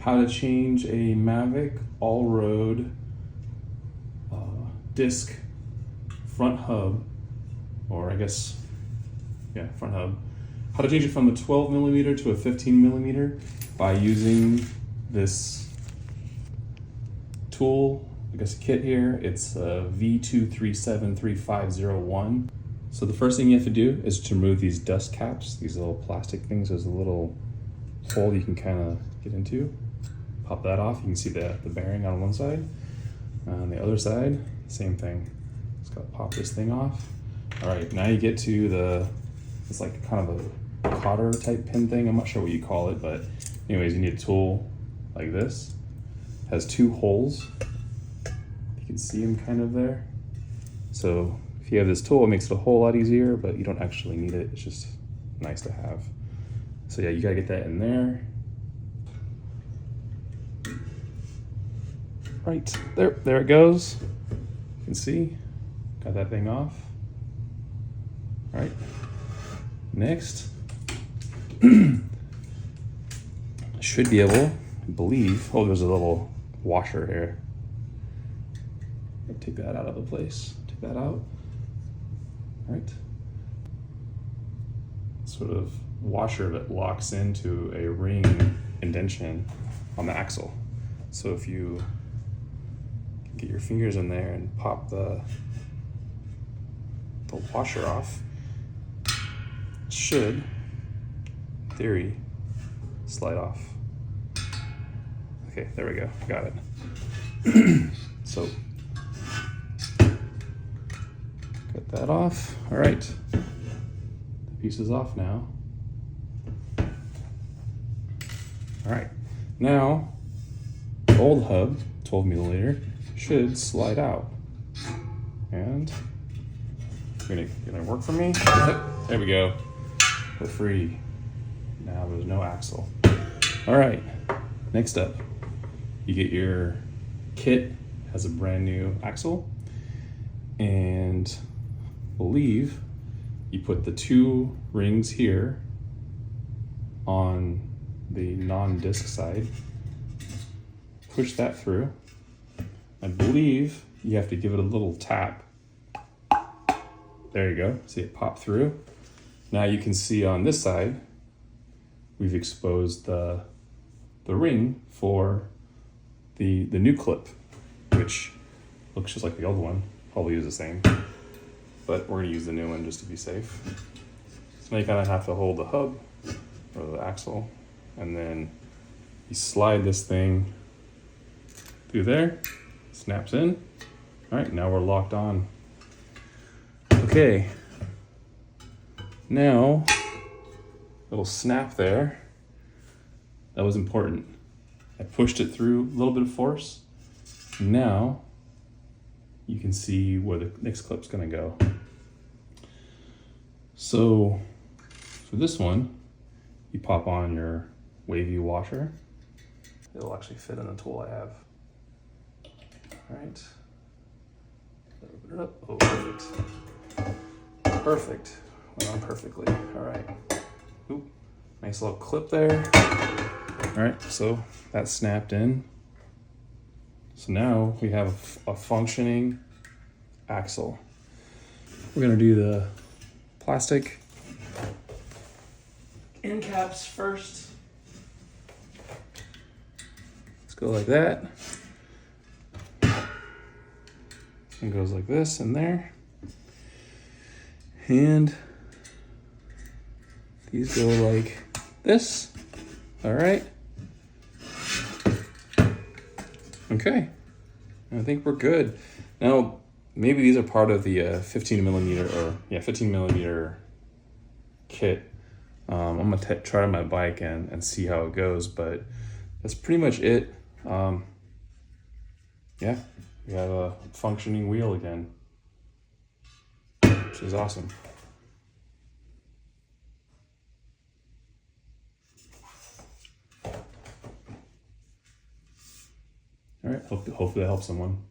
how to change a Mavic All Road Disc front hub, or I guess, yeah, front hub. How to change it from a 12mm to a 15mm by using this tool, I guess kit here. It's a V2373501. So the first thing you have to do is to remove these dust caps, these little plastic things. There's a little hole you can kind of get into. Pop that off. You can see the bearing on one side. On the other side, same thing. Just gotta pop this thing off. All right, now you get to it's like kind of a cotter type pin thing. I'm not sure what you call it, but anyways, you need a tool like this. It has two holes. You can see them kind of there. So if you have this tool, it makes it a whole lot easier, but you don't actually need it. It's just nice to have. So yeah, you gotta get that in there. Right, there it goes. You can see, got that thing off. All right, next, should be able, I believe, oh, there's a little washer here. Take that out of the place, take that out. All right. Sort of washer that locks into a ring indentation on the axle. So if you get your fingers in there and pop the washer off, it should, in theory, slide off. Okay, there we go, got it. So, cut that off. All right, the piece is off now. All right, now the old hub, 12mm, should slide out. And gonna work for me. There we go. We're free. Now there's no axle. All right, next up, you get your kit, has a brand new axle, and I believe you put the two rings here on the non-disc side, push that through. I believe you have to give it a little tap. There you go, see it pop through. Now you can see on this side, we've exposed the ring for the new clip, which looks just like the old one, probably use the same, but we're gonna use the new one just to be safe. So now you kind of have to hold the hub or the axle, and then you slide this thing through there, snaps in. All right, now we're locked on. Okay, now little snap there. That was important. I pushed it through a little bit of force. Now you can see where the next clip's gonna go. So for this one, you pop on your wavy washer. It'll actually fit in the tool I have. All right. Open it up. Oh, perfect. Perfect. Went on perfectly. All right. Oop. Nice little clip there. All right, so that snapped in. So now we have a functioning axle. We're gonna do the plastic end caps first. Let's go like that. And goes like this in there. And these go like this. All right. Okay, I think we're good. Now, maybe these are part of the 15mm kit. I'm gonna try it on my bike and see how it goes, but that's pretty much it. Yeah, we have a functioning wheel again, which is awesome. All right, hopefully that helps someone.